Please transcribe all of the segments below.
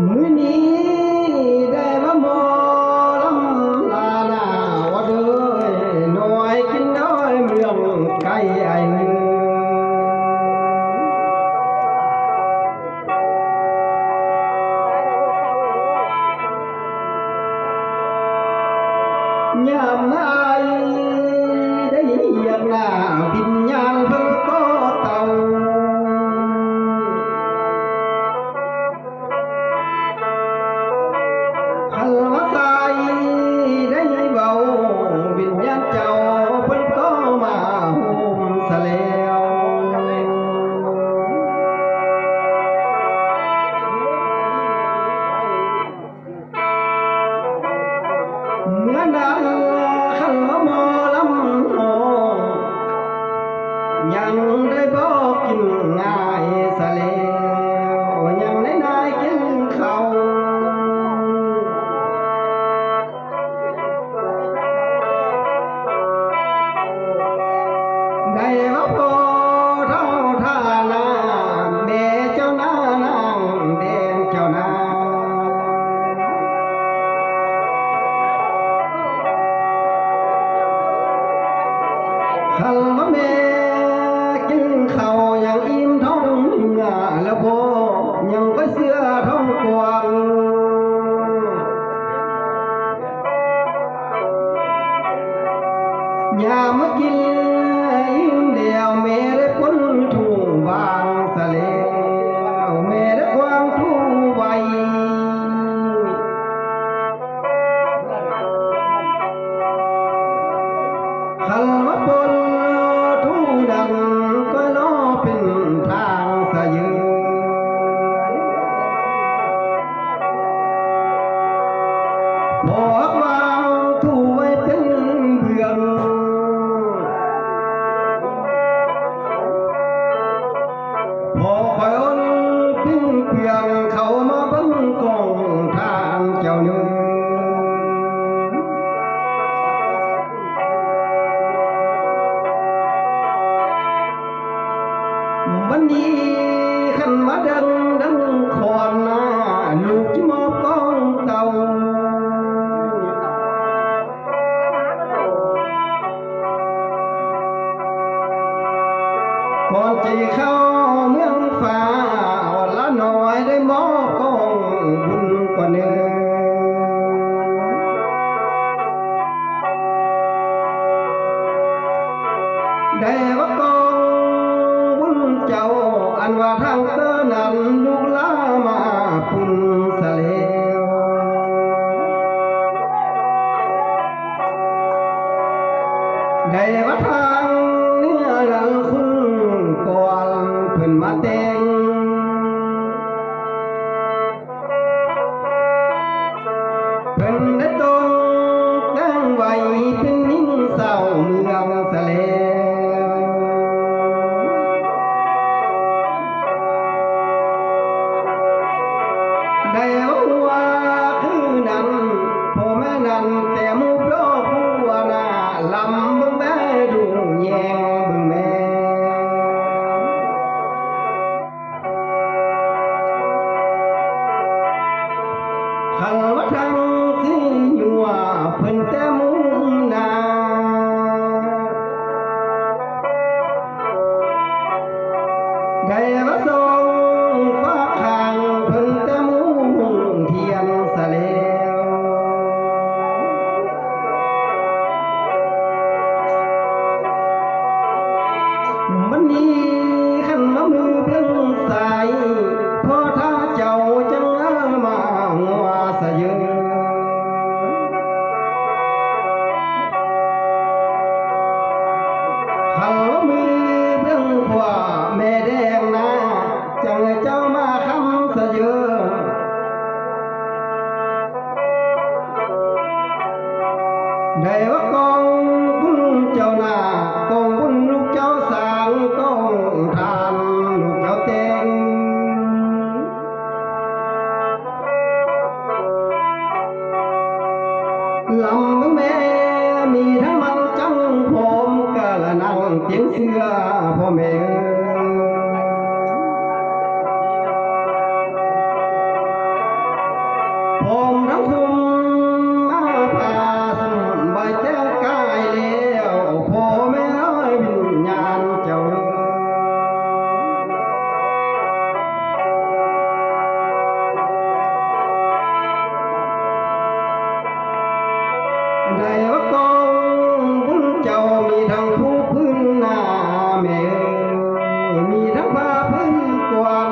มื้อนี้ได้มาหมอลำลาลาว่าเด้อน้อยกินน้อยเมืองไกลไอ้เนื้อยามนายได้เหยียบหน้าวิญญาณเพิ่นก็เต่าคันว่าตายได้เบาวิญญาณเจ้าเพิ่นก็มาห่มซะแล้วเมื่อนั้นคันว่าหมอลำหอยังได้บอกกินง่ายซะแล้วยังได้นายกินข้าวได้ว่าพอเท่าท่านาแม่เจ้านางแดงเจ้านาคันว่าแม่กินข้าวยังอิ่มท้องเหงื่อแล้วพอยังก็เสื้อท้องกวางอย่ามากินอิ่มเดียวแม่ได้พ้นทุ่งบางสะแล้วแม่ได้ควางทุ่งไว้คันว่าปนทุ่งดังก็ล้อเป็นทางสะยืนบอกวางทุ่งไว้เป็นเพื่อนพอคอยอ้นพึ่งเพียงเขามาเบิ่งกองทางเจ้าเนื้อวันนี้ขันมาดังขอนหน้าลูกที่มอบกองเต่าก่อนจะเข้าเมืองฟ้าอ่อนละน้อยได้มอบกองบุญกว่าเนื้อได้ว่ากองบุญเจ้าอันว่าทางเตอนั้นลูกลามาปุ่นสะแล้วได้ว่าทางเนื้อหลังคุณก่อนเพิ่นมาแต่งเพิ่นได้ตรงแต่งไว้เป็นนิ่งเศร้าเมืองสะแล้วได้ว่าคือนั้นพ่อแม่นั้นแต่หมู่โลกหัวหน้าลำเบิ่งแม่ดูแยงเบิ่งแม่คันว่าทางสิยัวเพิ่นแต่มุมหน้าได้ว่าส่งฟ้าข้างเพิ่นแต่มุมเทียนซะแล้ววันนี้ขันมามือเพิ่งใส่พอถ้าเจ้าจังมาหัวสะยืนขันว่ามือเพิ่งขวาแม่แดงนาจังเจ้ามาคำสะยืนได้ว่ากองบุญเจ้าหน้ากองบุญลูกเจ้าสางกองทานลูกเจ้าเต็ง ลำแม่มีทั้งมันจังผมกะละนังเตียงเสือพ่อแม่ผมทั้งคุมมาพาสใบแจ้งกายแล้วพ่อแม่วิญญาณเจ้าได้ว่ากองบุญเจ้ามีทั้งผู้พื้นหน้าแม่มีทั้งผ้าพื้นกวาง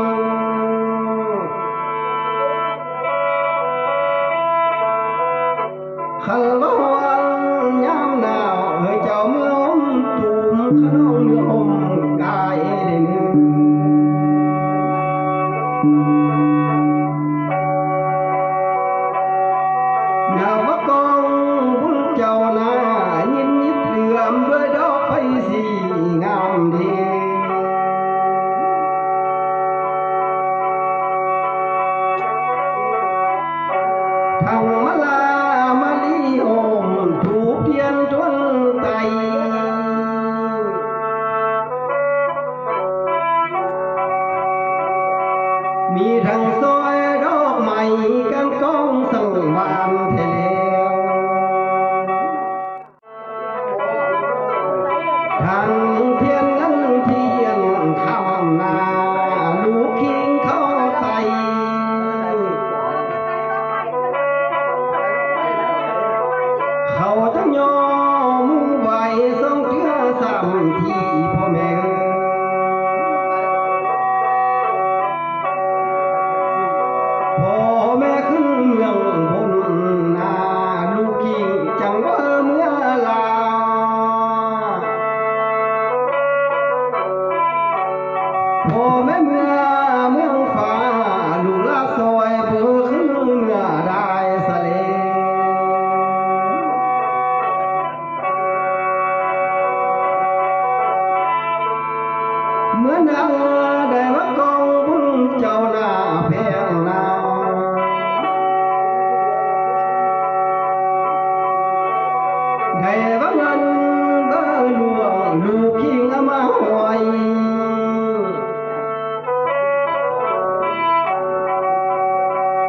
ขันบ่วันยามหนาวเจ้าเมื่ออมตุ่มขนมอมกายได้หนึ่งอย่าว่ากองบุญเจ้าหน้ายินยิบเหลื่อมด้วยดอกไฟสีงามดีทางมาลามาลีโอมถูกเทียนจนไตมีทั้งซอยดอกไม้กันกองสังวานเทเลวทางเทียนนั้นเทียนคำนาลูกคิงเข้าไตเขาจะยอมไหวทรงเชื่อสามทีพ่อแม่พ่อแม่ขึ้นเมืองบนนาลูกกิ่งจังเมื่อลาพ่อแม่เมื่อเมืองฟ้าลูกลาซอยเบื่อขึ้นเมื่อได้สะเลเมื่อนาได้ว่ากองบุญเจ้าหน้าแพงนาได้ว่าเงินเบอร์หลวงลูกคิงเอามาหอย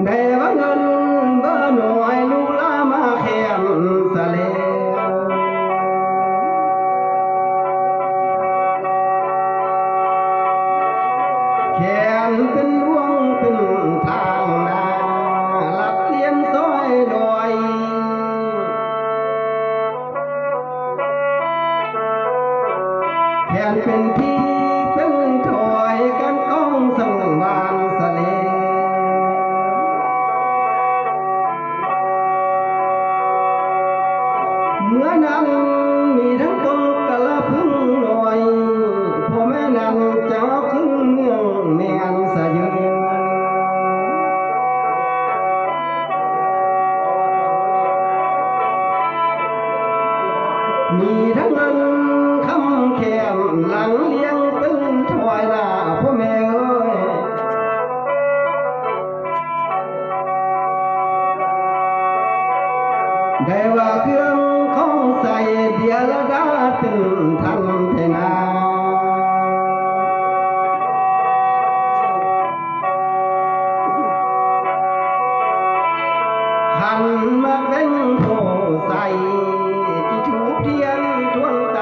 ได้ว่าเงินเบอร์หน่วยลูกลามาแขนสะเลแขนเป็นร่วงเป็นทางนาลัดเลียนซอยดอยแขนเป็นที่เป็นถอยกันกองสังวานสะเลเมื่อนั้นมีทั้งกงกะละพึ่งหน่อยพ่อแม่นั้นจะขึ้นเมืองแม่นสะยืนมีทั้งเงินคำแขมหลังเลี้ยงตึงถวายหน้าพ่อแม่เอ้ยได้ว่าเครื่องของใส่เดียละดาตึงทันเทนาหันมาเป็นโพใส่ที่ถูกเทียนทวนไต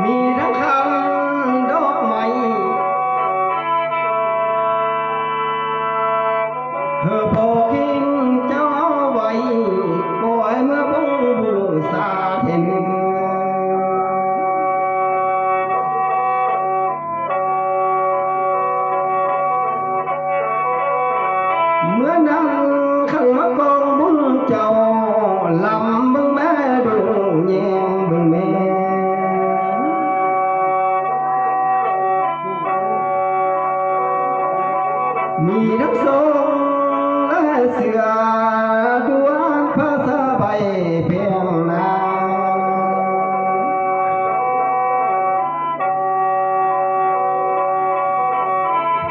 มีทั้งคำดอกไม้เธอพอคิงเจ้าเอาไว้ก่อยเมื่อพงบูชาเห็นเมื่อนั้นขังมากองบุญเจ้าลำบึงแม่ดูแยงบึงแม่มีทั้งทรงและเสือดวงภาษาใบเพียงนา ม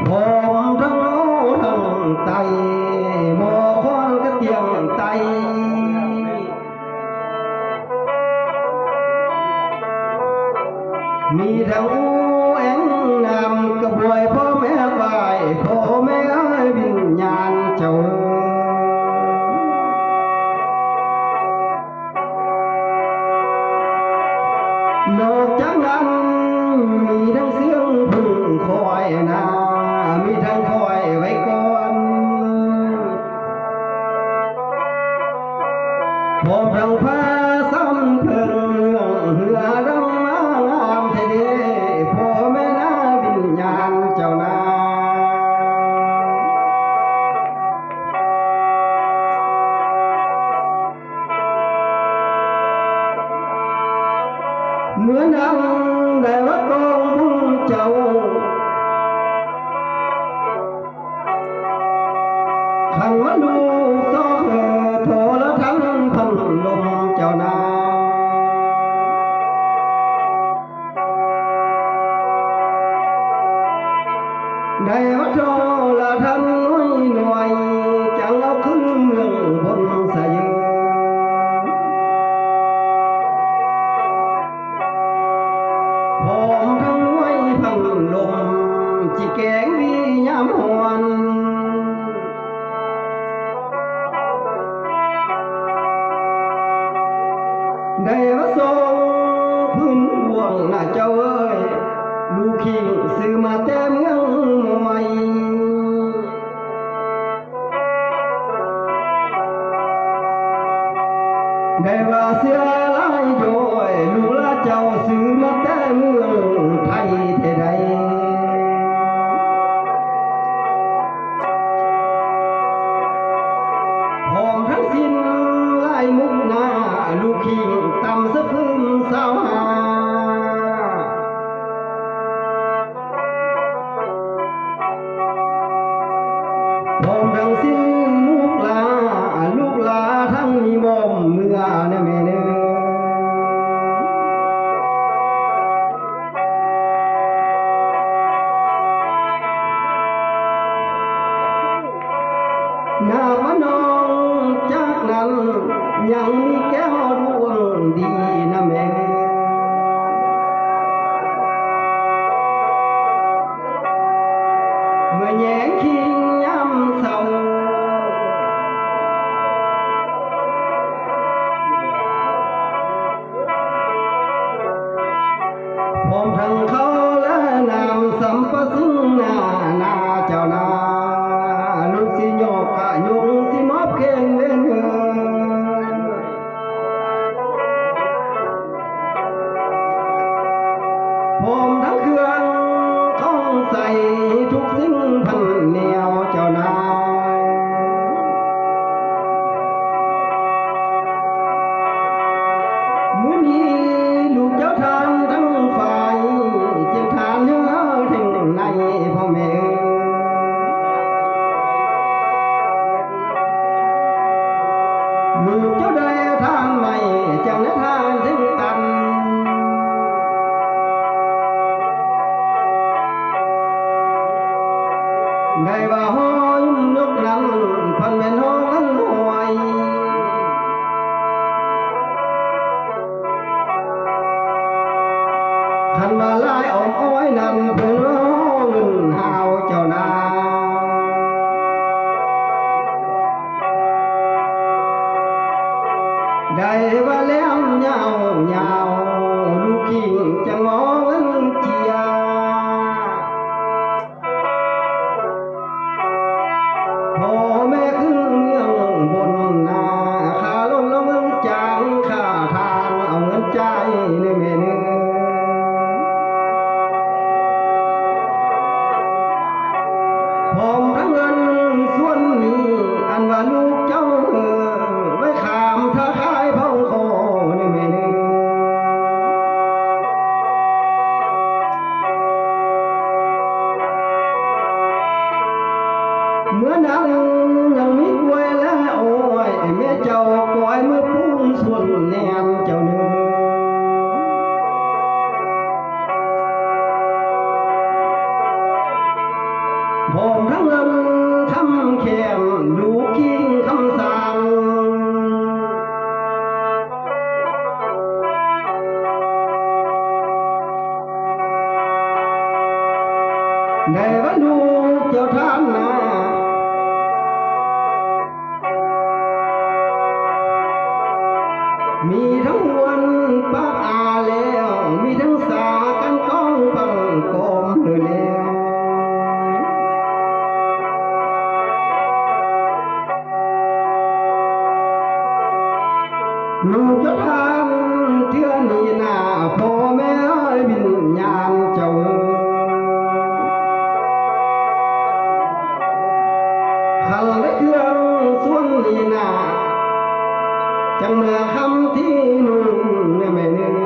ผมทั้งโน้ทั้งไตหมอคอนก็เตียงไตมีทั้งอูแองนำกระบวยพ่อแม่บายพ่อแม่วิญญาณเจ้านอกจากนั้นมีทั้งเสียงพึ่งคอยนามีทั้งคอยไว้ก่อนพร้อมทั้งผ้าซ้ำเพิ่งเหือดำมางามเทเดพ่อแม่นาวิญญาณเจ้านาเหมือนดังได้วัดกองพุ่งเจ้าขันมาดูซอกโทรทัศน์พันลมเจ้านาได้วัดโทรทัศน์หน่วยจังเอาขึ้นเมืองบนสะยืผมทั้งน้วยพังลมจิแกงมียามหวนได้มาส่งพื้นห่วงหน้าเจ้าเอ้ยลูกขิงซื้อมาแต่เมืองใหม่ได้ว่าเสียหลายโดยลูกละเจ้าซื้อมาแต่เมืองไทยเท่ใดหอมทั้งสิ้นลายมุกหน้าลูกขิงตำสะพึมสาวหาหอมทั้งสิ้นมุกลาลูกลาทั้งมีบ่มเมื่อเนแม่เนื้อหน้ามาน้องจากนั้นยังมีแก้วดวงดีนะแม่เมื่อแยงคิงย้ำเศร้าพร้อมทั้งเขาและนามสัมปซึ่งหน้าเจ้านาลูกสิโยกกะยุงสิมอบเข่งเล่นพร้อมทั้งเครื่องท่องใส่ทุกสิ่งพันเหนียวเจ้านายมื้อนี้ลูกเจ้าทานทั้งฝ่ายจึงทานเนื้อถึงในพ่อแม่ลูกเจ้าได้ทานใหม่จังได้ทานถึงตันได้ว่าห้อยนกนั้นพันเป็นห้องนั้นหวยขันมาลายออกอ้อยนั้นเพื่อร้องเงินหาวเจ้านาได้ว่าแล้วยาวยาวลูกขิงจะงอเงินเจียพ่อแม่ขึ้นเมืองบนนาขาล้นแล้วเมืองจางขาทางเอาเงินใจในแม่เนื้อพร้อมทั้งเงินส่วนนี้อันว่าลูกเจ้าไว้ขามท่าขายพ่อคอในแม่เนื้อ ผมทั้งเงินคำเขียนลูกกิ้งคำสั่งในวันดูเจ้าท่านนามีทั้งวันปากอาแล้วมีทั้งสากันก้องปังกอมเลยแล้วลูกจะทำเทื่อนี้นาพ่อแม่บินญาณเจ้าขันและเครื่องส่วนนี้นาจังเมื่อคำที่นุ่นไม่เนื้อ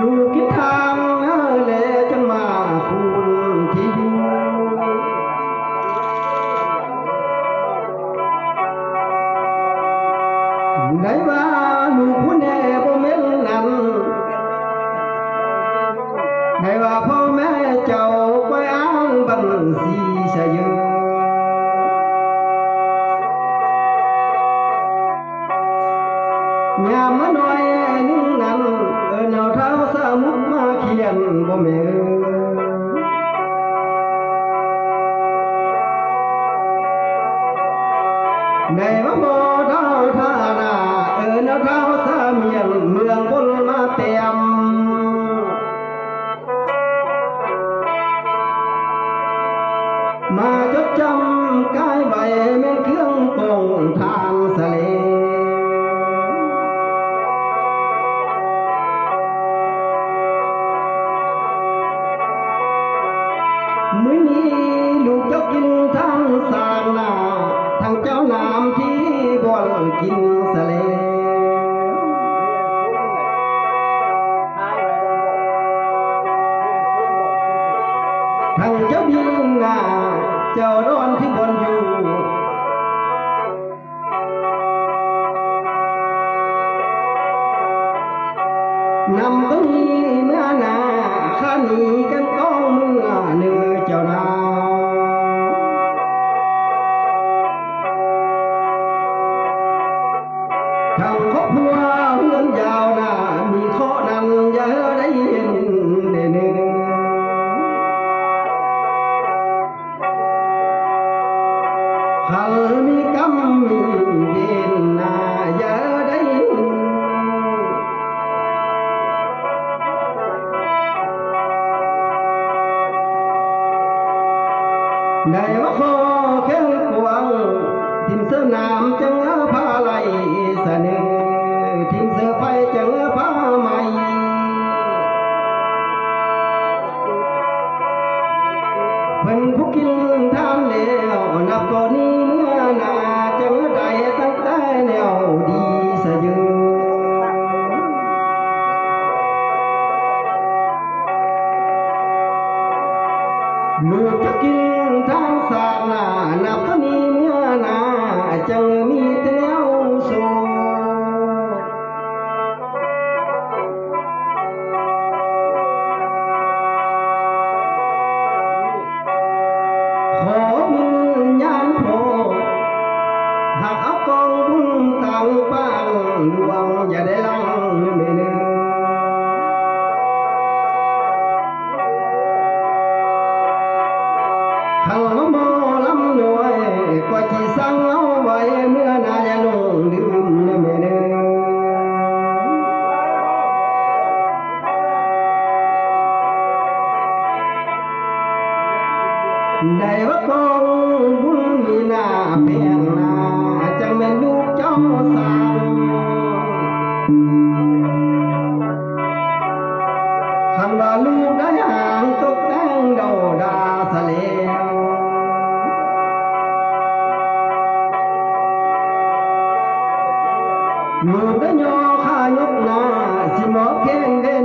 ลูกคิดทางแล้วจังมาคุณที่อยู่ได้ว่าลูกผู้แน่บ่แม่นนั้นได้ว่าพ่อแม่เจ้าไปอ้างบัญชีเสียเยอะยามมาหน่อยนึงนั้นเอาเท้าสมุดมาเขียนบ่แม่ได้ว่าบ่เท้าท่านาเอาเท้าสาเมียนเมืองบนมาเต็มมาจดจำกายใบแม่นเครื่องปองทางสะเลมื้อนี้ลูกเจ้ากินทั้งสางนาทั้งเจ้าน้ำที่บ่อนกินสะเลทั้งเจ้าบินนาเจ้าร้อนที่บนอยู่นำก็มีเมื่อนาข้านีกันต้องเมื่อเนื้อเจ้านาทั้งครอบครัวเฮือนยาวนามีข้อนั้นอย่าได้เห็นเนื้อขันมีกรรมมีเวรนาอย่าได้ได้ว่าขอแค่กวางทิมเสื้อน้ำจังผ้าไหลเสนอทิมเสื้อไฟจังผ้าไหมเพิ่นผู้กินทานแล้วนับก่อนนี้เมื่อนาจังได้ตั้งแต่แนวดีเสยลูกจะกินทางสาหนานับก่อนนี้เมื่อนาจังมีแต่แนวโซขอบุญญาณโพหากเอากองบุญต่างบ้านดวงอย่าได้ลังไม่เนื้อขังละโมลำหน่วยกว่าจีสั่งเอาไว้เมื่อนายลงดื่มไม่เนื้อได้ว่ากองบุญมีหน้าเพียงหน้าจังแม่นลูกเจ้าสาวคันว่าลูกได้หางตกแต่งดาวดาสะเลวลูกได้ย่อขายกหน้าสิหมอเพ่งเด่น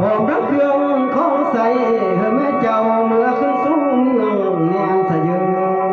ผมรักเครื่องของใส่แม่เจ้าเมื่อขึ้นสูงเงียนสะยืน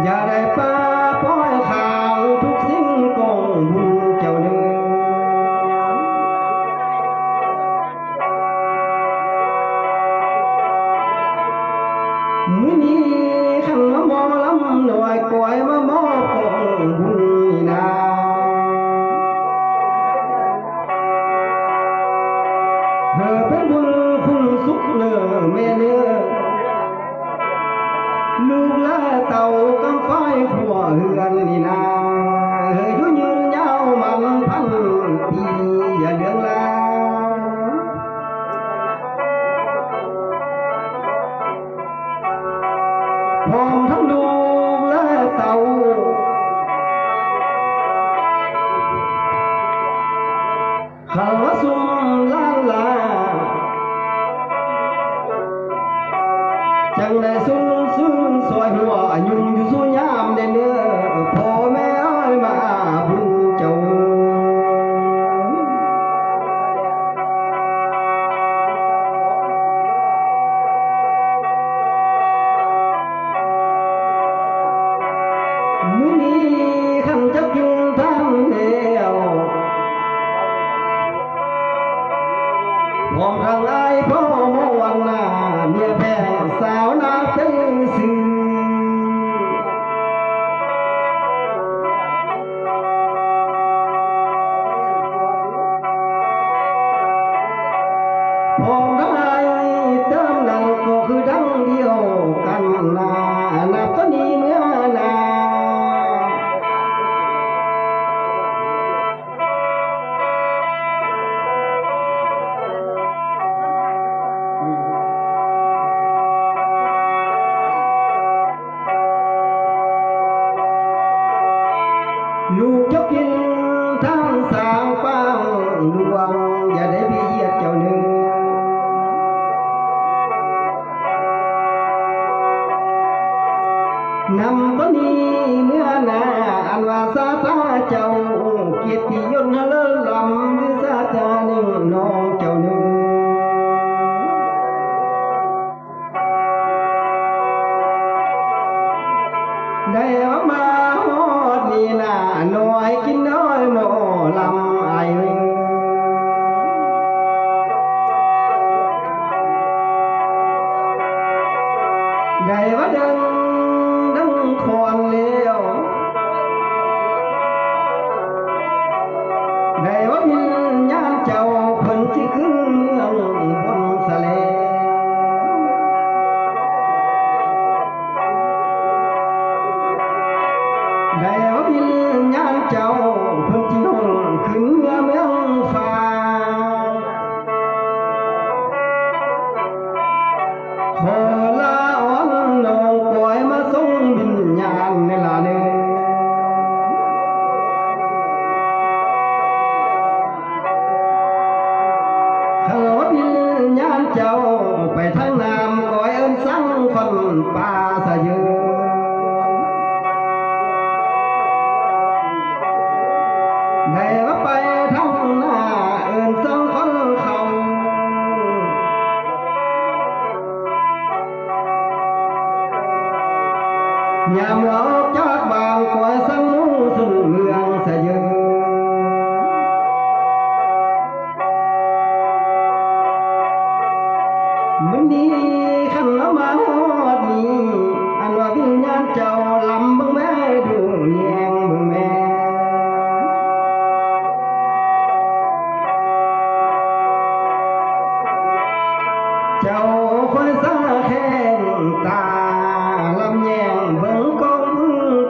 อย่าได้ป้าป้อยข่าวทุกสิ่งกองบุญเจ้าเนื้อมื้อนี้ขันมาหมอลำหน่วยกวยมาหมอกองบุญนี่นาเธอเป็นบุญคุณสุขเนื้อแม่เนื้อลูกและเต่ากำไฟขัวเฮือนนี่นาเฮ้ยดูยืนยาวมันพันปีอย่าเลืองลาพร้อมทั้งลูกและเต่าข้าวสุ่มล้านลาจังได้สุ่มสวยหัวยุ่งอยู่สู้ยามได้เนื้อพ่อแม่เอ้ยมาบุญเจ้ามื้อนี้ขันจะกินทางเดียวพร้อมทางไอ้พ่อเมื่อวันหน้าเมียแพ้สาวนาเป็นสื่อพร้อมทางไอ้เติมดังก็คือดังเดียวกันนานับก็นี้เมื่อนาลูกจะกินทั้งสางฟังลวงอย่าได้เบียดเจ้าเนื้อนำตัวนี้เมื่อนาอันว่าซาตาเจ้าเกียรติยศเลิศลำหรือซาตาหนึ่งน้องเจ้าเนื้อได้มาฮอดนี่นาน้อยกินน้อยหมอลำไอได้ว่าดังคอนเลี้ยวได้ว่าวิญญาณเจ้าเพิ่นที่ขึ้นเมืองบนสะเลได้ว่าวิญญาณเจ้าเพิ่นที่ห้องขึ้นเมืองฟ้าขอลาอ่อนน้องปล่อยมาส่งวิญญาณในลาเนข้าวิญญาณเจ้าไปทางน้ำก้อยเอิ้นสั่งคนป่าสะเยือได้ว่าไปทางหน้าเอิ้นสั่งคนเขายามออกจากบางกวยสังมูสู่เมืองสะเยือมื้อนี้ขันมาฮอดนี้อันว่าวิญญาณเจ้าลำบึงแม่ดูแยงบึงแม่เจ้าคอยสาแข้งตาลำแยงเบิ่งกอง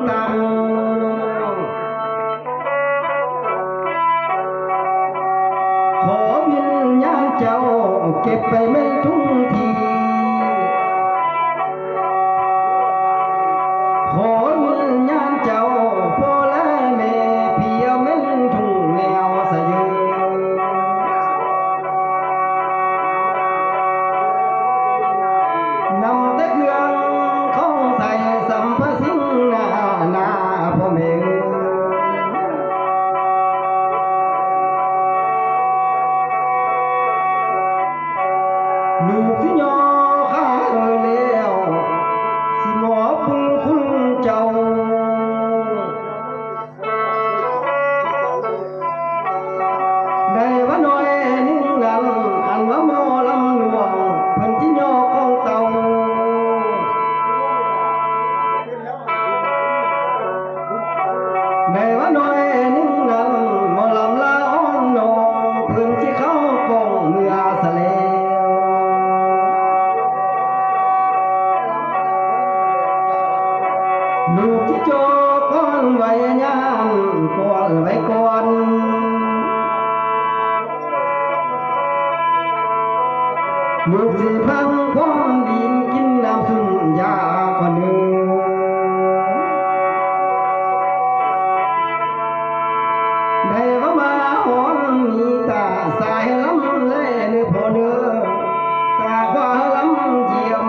ตังขอวิญญาณเจ้าเก็บไปไม่ทุ่งทีขอวิญญาณเจ้าพ่อและแม่เพียวเม่นทุ่งแนวสะเยือนำแต่เครื่องของใส่สัมภสิงหน้าพ่อแม่ ลู เพิ่นที่โยกของเต่าในว่าน้อยนิ่งนั้นหมอลำลาอ้อนนองเพิ่นที่เข้าปองเมื่อสะเลวลูกที่โจก้อนไว้ยามก่อนไว้ก่อนลูกสิพังพร้อมดินกินน้ำสุ่มยาก่อนเนื้อได้ว่ามาหอนมีตาสายลำเล่เนื้อพอเนื้อตาว่าลำเจียม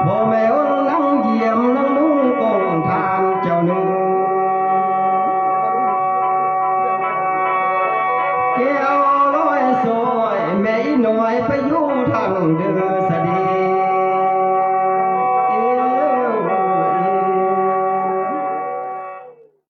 พ่อแม่นั่งเยี่ยมนั่งนุ่งกองทานเจ้าเนื้อแก้วร้อยซอยแม่น้อยไปอยู่ทางเดิน